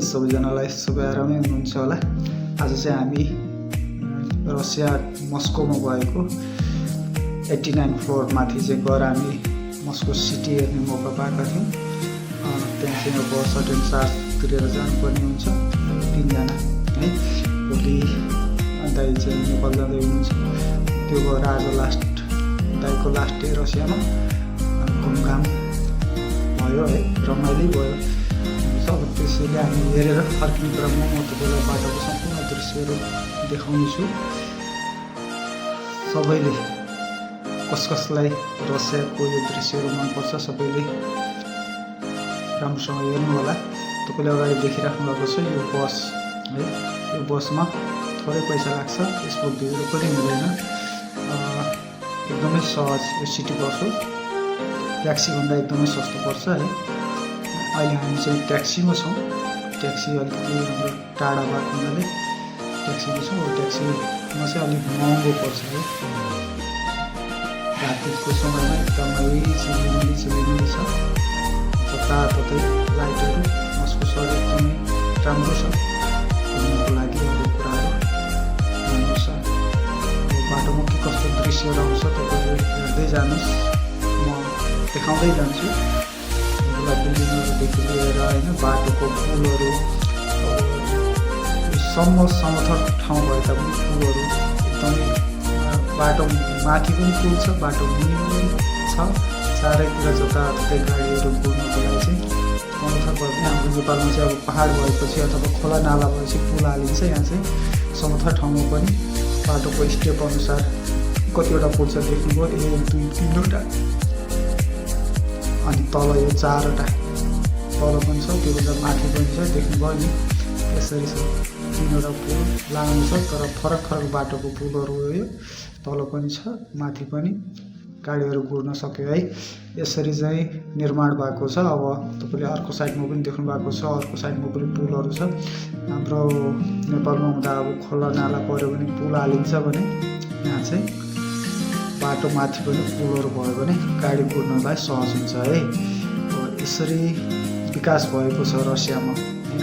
सबैजनालाई सबै आरामै हुनुहुन्छ होला। आज चाहिँ हामी रसिया मस्कोमा भएको 89 फ्लोर माथि चाहिँ गएर हामी मस्को सिटी हेर्ने मौका पाएका थियौँ। त्यहाँ चाहिँ अब सर्टेन चार्ज तिरेर जानुपर्ने हुन्छ 3 जना है। भोलि दाइ चाहिँ नेपाल जाँदै हुनुहुन्छ, त्यो भएर आज दाइको लास्ट डे रसियामा घुमघाम भयो है, रमाइलो भयो। अब त्यसैले हामी हेरेर फर्किने क्रममा म तपाईँलाई बाटोको सम्पूर्ण दृश्यहरू देखाउनेछु। सबैले कसलाई रसियाको यो दृश्यहरू मनपर्छ सबैले राम्रोसँग हेर्नु होला। तपाईँले अगाडि देखिराख्नु भएको छ यो बस है, यो बसमा थोरै पैसा लाग्छ, यसको भिड पनि हुँदैन, एकदमै सहज। यो सिटी बस हो, ट्याक्सीभन्दा एकदमै सस्तो पर्छ है। अहिले हामी चाहिँ ट्याक्सीमा छौँ, ट्याक्सी अलिकति हाम्रो टाढा भएको हुनाले ट्याक्सीमा छौँ। ट्याक्सीमा चाहिँ अलिक महँगो पर्छ है। रातिको समयमा एकदमै चिलिमिली छ, जताततै लाइटहरू, मस्को सहर एकदमै राम्रो छ घुम्नको लागि। अरू कुराहरू राम्रो छ। बाटोमा के कस्तो दृश्यहरू आउँछ तपाईँले हेर्दै जानुहोस्, म देखाउँदै जान्छु। बिल्डिङहरूदेखि लिएर होइन, बाटोको पुलहरू, समथर ठाउँ भए तापनि पुलहरू एकदमै, बाटो माथि पनि पुल छ, बाटो मुनि पनि छ, चारैतिर जताततै गाडीहरू कुद्नको लागि चाहिँ समथर भए पनि हाम्रो नेपालमा चाहिँ अब पहाड भएपछि अथवा खोला नाला भएपछि पुल हालिन्छ। यहाँ चाहिँ समथर ठाउँमा पनि बाटोको स्टेप अनुसार कतिवटा पुल छ देख्नुभयो, 1 2 3वटा, अनि तल यो 4वटा तल पनि छ, त्योभन्दा माथि पनि छ, देख्नुभयो नि। यसरी छ 3वटा पुल लामो छ, तर फरक बाटोको पुलहरू हो यो। तल पनि छ, माथि पनि गाडीहरू गुड्न सक्यो है। यसरी चाहिँ निर्माण भएको छ। अब तपाईँले अर्को साइडमा पनि देख्नु भएको छ, अर्को साइडमा पनि पुलहरू छ। हाम्रो नेपालमा हुँदा अब खोला नाला पऱ्यो भने पुल हालिन्छ भने, यहाँ चाहिँ बाटो माथि पनि पुलहरू भयो भने गाडी कुद्नलाई सहज हुन्छ है। यसरी विकास भएको छ रसियामा होइन।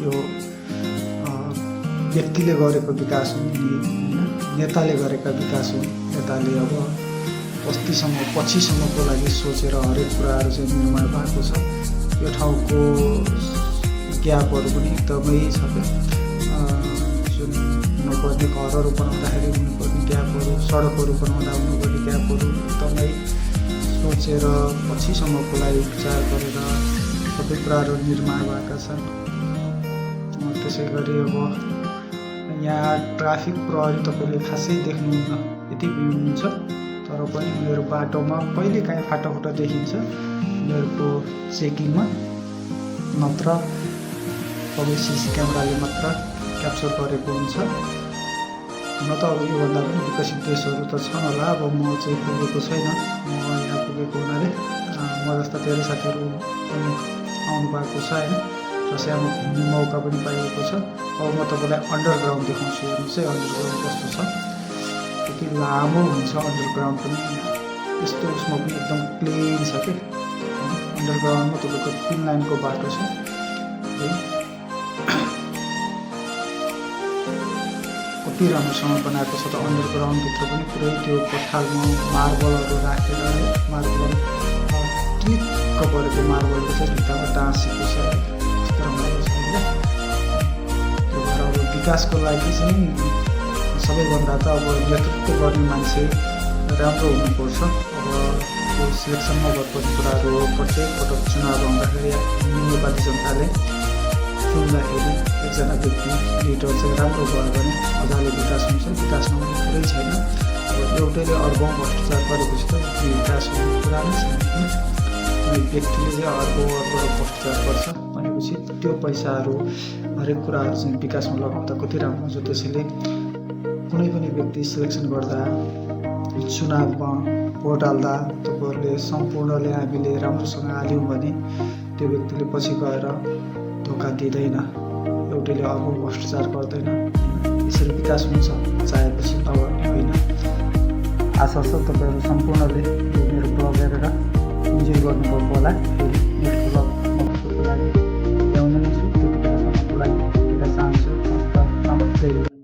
यो व्यक्तिले गरेको विकास हुन्, नेताले गरेका विकास हुन्। नेताले अब पछिसम्मको लागि सोचेर हरेक कुराहरू चाहिँ निर्माण भएको छ। यो ठाउँको ग्यापहरू पनि एकदमै छ क्या, जुन हुनुपर्ने घरहरू बनाउँदाखेरि हुनुपर्ने ग्यापहरू, सडकहरू बनाउँदा हुनुपर्ने ग्यापहरू एकदमै सोचेर पछिसम्मको लागि विचार गरेर सबै कुराहरू निर्माण भएका छन्। त्यसै गरी अब यहाँ ट्राफिक प्रहरी तपाईँले खासै देख्नुहुन्न, यति भिड हुन्छ, तर पनि उनीहरू बाटोमा कहिलेकाहीँ फाटाफुटा देखिन्छ उनीहरूको चेकिङमा, नत्र सबै सिसी क्यामेराले मात्र क्याप्चर गरेको हुन्छ। न त अब योभन्दा पनि विकसित देशहरू त छन् होला। अब म चाहिँ पुगेको छैन, म यहाँ पुगेको हुनाले म जस्ता धेरै साथीहरू पनि आउनु भएको छ होइन, रसियामा घुम्ने मौका पनि पाइएको छ। अब म तपाईँलाई अन्डरग्राउन्ड देखाउँछु, हेर्नुहोस् है अन्डरग्राउन्ड कस्तो छ। यति लामो हुन्छ अन्डरग्राउन्ड पनि, यस्तो उसमा पनि एकदम प्लेन छ कि अन्डरग्राउन्डमा तपाईँको 3 लाइनको बाटो छ है। कति राम्रोसँग बनाएको छ त अन्डरग्राउन्डभित्र पनि, पुरै त्यो पठालमा मार्बलहरू राखेर, मार्बल टिक्क परेको मार्बलको चाहिँ भित्तामा टाँसेको छ, कस्तो राम्रो छ होइन। त्यो भएर अब विकासको लागि चाहिँ सबैभन्दा त अब नेतृत्व गर्ने मान्छे राम्रो हुनुपर्छ। अब त्यो सिलेक्सन नगर्नुपर्ने कुराहरू हो। प्रत्येक पटक चुनाव आउँदाखेरि नेपाली जनताले चुन्दाखेरि एकजना व्यक्ति लिडर चाहिँ राम्रो भयो भने मजाले विकास हुन्छ। विकास नहुने कुरै छैन। अब एउटैले अर्बौँ भ्रष्टाचार गरेपछि त विकास हुने कुरा नै छैन। व्यक्तिले चाहिँ अर्को भ्रष्टाचार गर्छ भनेपछि त्यो पैसाहरू हरेक कुराहरू चाहिँ विकासमा लगाउँदा कति राम्रो हुन्छ। त्यसैले कुनै पनि व्यक्ति सिलेक्सन गर्दा, चुनावमा भोट हाल्दा तपाईँहरूले सम्पूर्णले हामीले राम्रोसँग हाल्यौँ भने त्यो व्यक्तिले पछि गएर धोका दिँदैन, एउटैले अर्को भ्रष्टाचार गर्दैन। यसरी विकास हुन्छ चाहेपछि अब होइन। आशा छ तपाईँहरू सम्पूर्णले मेरो ब्लग हेरेर इन्जोय गर्नुभएको होला। फेरि नेक्स्ट ब्लगको लागि ल्याउनु चाहिँ